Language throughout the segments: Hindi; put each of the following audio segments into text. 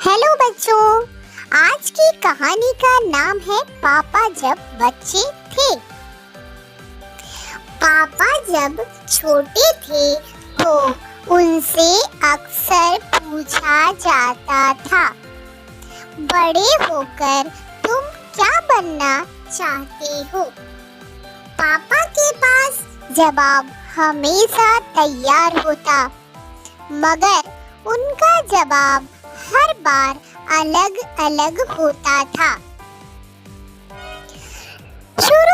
हेलो बच्चों, आज की कहानी का नाम है पापा जब बच्चे थे। पापा जब छोटे थे तो उनसे अक्सर पूछा जाता था, बड़े होकर तुम क्या बनना चाहते हो? पापा के पास जवाब हमेशा तैयार होता, मगर उनका जवाब हर बार अलग अलग होता था।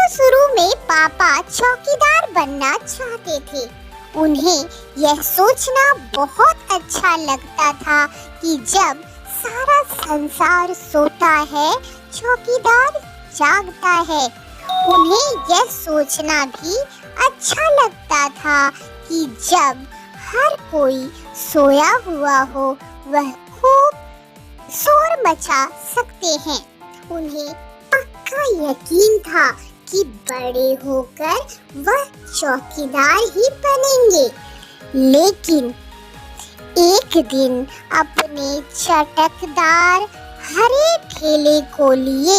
शुरू में पापा चौकीदार बनना चाहते थे। उन्हें यह सोचना बहुत अच्छा लगता था कि जब सारा संसार सोता है, चौकीदार जागता है। उन्हें यह सोचना भी अच्छा लगता था कि जब हर कोई सोया हुआ हो, वह खूब शोर मचा सकते हैं। उन्हें पक्का यकीन था कि बड़े होकर वह चौकीदार ही बनेंगे। लेकिन एक दिन अपने चटकदार हरे ठेले को लिए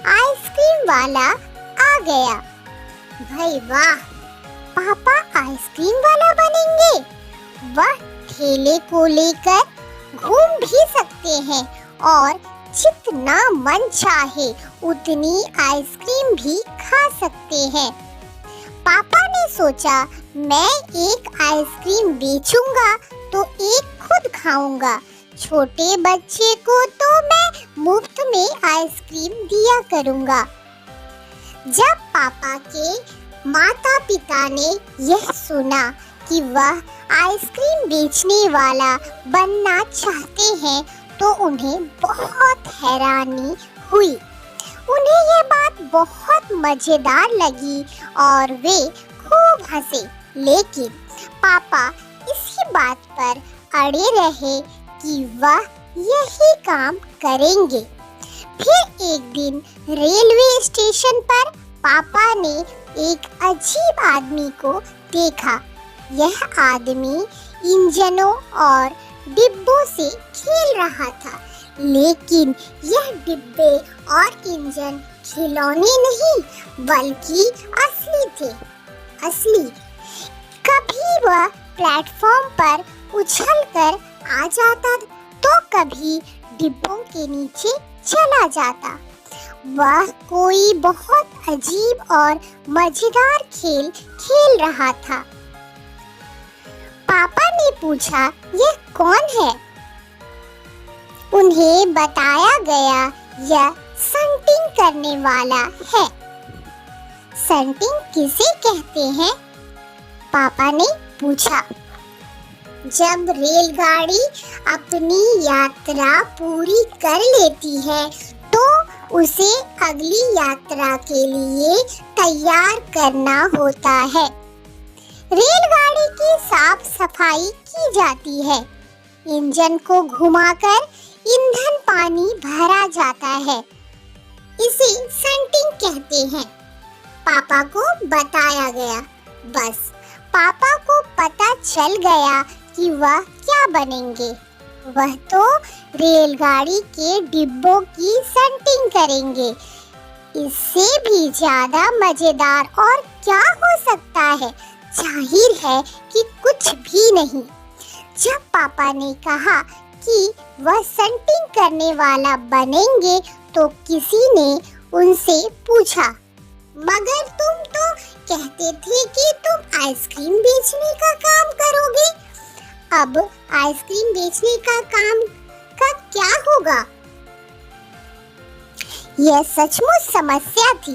आइसक्रीम वाला आ गया। भाई वाह, पापा आइसक्रीम वाला बनेंगे। वह ठेले को लेकर घूम भी सकते हैं और जितना मन चाहे उतनी आइसक्रीम भी खा सकते हैं। पापा ने सोचा, मैं एक आइसक्रीम बेचूंगा तो एक खुद खाऊंगा। छोटे बच्चे को तो मैं मुफ्त में आइसक्रीम दिया करूंगा। जब पापा के माता पिता ने यह सुना कि वह आइसक्रीम बेचने वाला बनना चाहते हैं तो उन्हें बहुत हैरानी हुई। उन्हें यह बात बहुत मजेदार लगी और वे खूब हंसे। लेकिन पापा इसी बात पर अड़े रहे कि वह यही काम करेंगे। फिर एक दिन रेलवे स्टेशन पर पापा ने एक अजीब आदमी को देखा। यह आदमी इंजनों और डिब्बों से खेल रहा था, लेकिन यह डिब्बे और इंजन खिलौने नहीं बल्कि असली थे। असली। कभी वह प्लेटफॉर्म पर उछलकर आ जाता तो कभी डिब्बों के नीचे चला जाता। वह कोई बहुत अजीब और मजेदार खेल खेल रहा था। पापा ने पूछा, यह कौन है? उन्हें बताया गया, यह स्टंटिंग करने वाला है। स्टंटिंग किसे कहते हैं? पापा ने पूछा। जब रेलगाड़ी अपनी यात्रा पूरी कर लेती है तो उसे अगली यात्रा के लिए तैयार करना होता है। रेलगाड़ी की साफ सफाई की जाती है। इंजन को घुमाकर ईंधन पानी भरा जाता है। इसे स्टंटिंग कहते हैं। पापा को बताया गया। बस पापा को पता चल गया कि वह क्या बनेंगे। वह तो रेलगाड़ी के डिब्बों की स्टंटिंग करेंगे। इससे भी ज्यादा मजेदार और क्या हो सकता है? जाहिर है कि कुछ भी नहीं। जब पापा ने कहा कि वह स्टंटिंग करने वाला बनेंगे तो किसी ने उनसे पूछा, मगर तुम तो कहते थे कि तुम आइसक्रीम बेचने का काम करोगे। अब आइसक्रीम बेचने का काम का क्या होगा? यह सचमुच समस्या थी।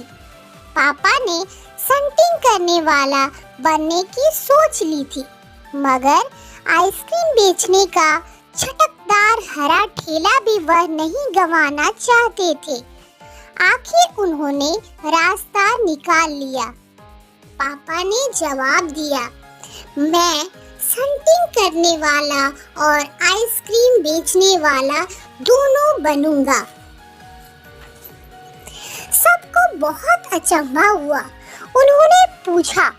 पापा ने स्टंटिंग करने वाला बनने की सोच ली थी, मगर आइसक्रीम बेचने का चटकदार हरा ठेला भी वह नहीं गंवाना चाहते थे। आखिर उन्होंने रास्ता निकाल लिया। पापा ने जवाब दिया, मैं स्टंटिंग करने वाला और आइसक्रीम बेचने वाला दोनों बनूंगा। सबको बहुत अचंभा हुआ। उन्होंने पूछा,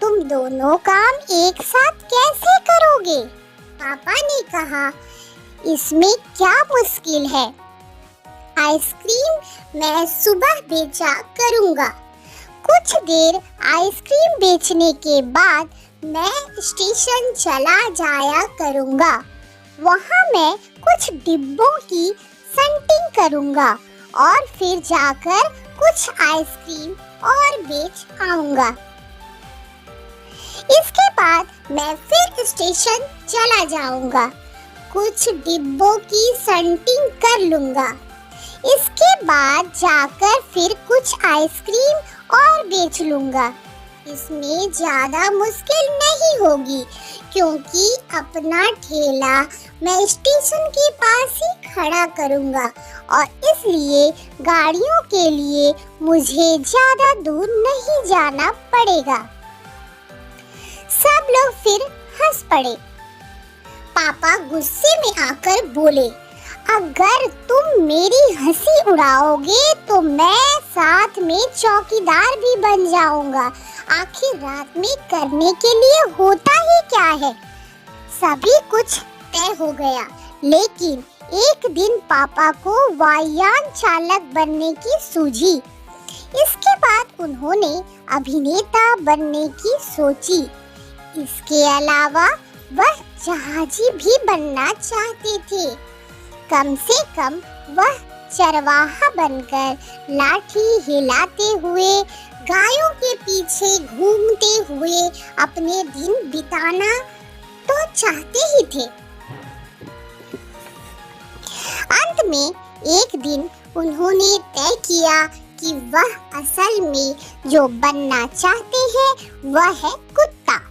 तुम दोनों काम एक साथ कैसे करोगे? पापा ने कहा, इसमें क्या मुश्किल है? आइसक्रीम मैं सुबह बेचा करूँगा। कुछ देर आइसक्रीम बेचने के बाद मैं स्टेशन चला जाया करूँगा। वहाँ मैं कुछ डिब्बों की सन्टिंग करूँगा और फिर जाकर कुछ आइसक्रीम और बेच आऊँगा। इसके बाद मैं फिर स्टेशन चला जाऊँगा, कुछ डिब्बों की सन्टिंग कर लूँगा। इसके बाद जाकर फिर कुछ आइसक्रीम और बेच लूँगा। इसमें ज़्यादा मुश्किल नहीं होगी क्योंकि अपना ठेला मैं स्टेशन के पास ही खड़ा करूँगा और इसलिए गाड़ियों के लिए मुझे ज़्यादा दूर नहीं जाना पड़ेगा। सब लोग फिर हंस पड़े। पापा गुस्से में आकर बोले, अगर तुम मेरी हंसी उड़ाओगे तो मैं साथ में चौकीदार भी बन जाऊंगा। आखिर रात में करने के लिए होता ही क्या है। सभी कुछ तय हो गया, लेकिन एक दिन पापा को वायुयान चालक बनने की सूझी। इसके बाद उन्होंने अभिनेता बनने की सोची। इसके अलावा वह जहाजी भी बनना चाहते थे। कम से कम वह चरवाहा बनकर लाठी हिलाते हुए गायों के पीछे घूमते हुए अपने दिन बिताना तो चाहते ही थे। अंत में एक दिन उन्होंने तय किया कि वह असल में जो बनना चाहते हैं वह है कुत्ता।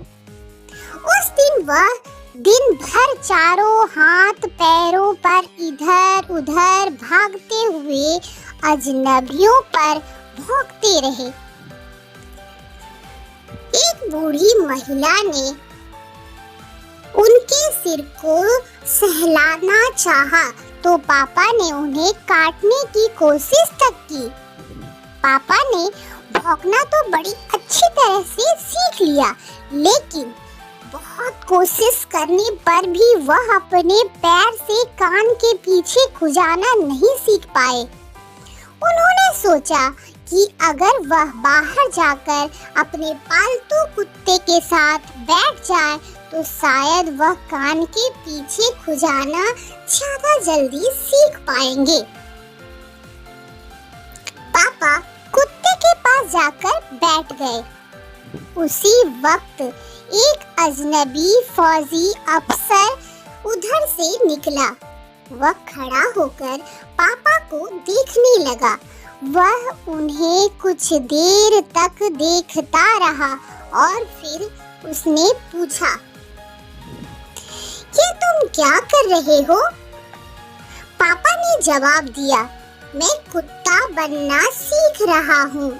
उस दिन वह दिन भर चारों हाथ पैरों पर इधर उधर भागते हुए अजनबियों पर भौंकते रहे। एक बूढ़ी महिला ने उनके सिर को सहलाना चाहा तो पापा ने उन्हें काटने की कोशिश तक की। पापा ने भौंकना तो बड़ी अच्छी तरह से सीख लिया, लेकिन बहुत कोशिश करने पर भी वह अपने पैर से कान के पीछे खुजाना नहीं सीख पाए। उन्होंने सोचा कि अगर वह बाहर जाकर अपने पालतू कुत्ते के साथ बैठ जाए तो शायद वह कान के पीछे खुजाना ज्यादा जल्दी सीख पाएंगे। पापा कुत्ते के पास जाकर बैठ गए। उसी वक्त एक अजनबी फौजी अफसर उधर से निकला। वह खड़ा होकर पापा को देखने लगा। वह उन्हें कुछ देर तक देखता रहा और फिर उसने पूछा, ये तुम क्या कर रहे हो? पापा ने जवाब दिया, मैं कुत्ता बनना सीख रहा हूँ।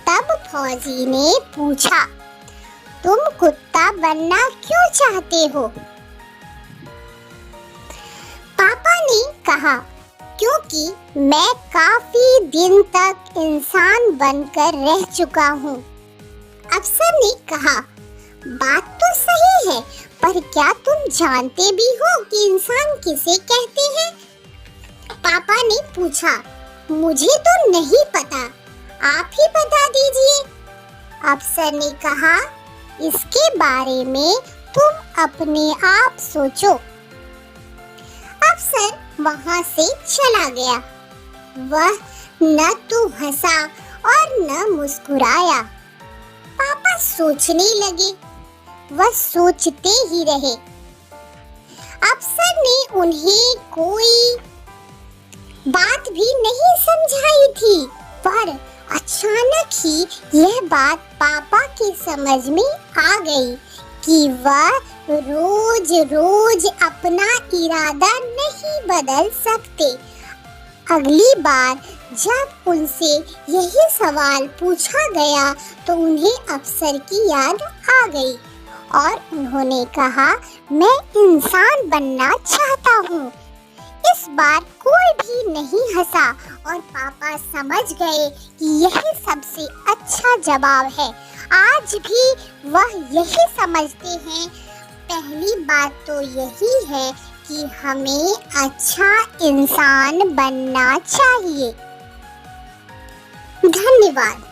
तब फौजी ने पूछा, तुम कुत्ता बनना क्यों चाहते हो? पापा ने कहा, क्योंकि मैं काफी दिन तक इंसान बनकर रह चुका हूँ। अफसर ने कहा, बात तो सही है, पर क्या तुम जानते भी हो कि इंसान किसे कहते हैं? पापा ने पूछा, मुझे तो नहीं पता, आप ही बता दीजिए। अफसर ने कहा, इसके बारे में तुम अपने आप सोचो। अफसर वहां से चला गया। वह न तो हंसा और न मुस्कुराया। पापा सोचने लगे। वह सोचते ही रहे। अफसर ने उन्हें कोई बात भी नहीं समझाई थी, पर अचानक ही यह बात पापा की समझ में आ गई कि वह रोज रोज अपना इरादा नहीं बदल सकते। अगली बार जब उनसे यही सवाल पूछा गया तो उन्हें अफसर की याद आ गई और उन्होंने कहा, मैं इंसान बनना चाहता हूँ। इस बार कोई भी नहीं हंसा और पापा समझ गए कि यही सबसे अच्छा जवाब है। आज भी वह यही समझते हैं। पहली बात तो यही है कि हमें अच्छा इंसान बनना चाहिए। धन्यवाद।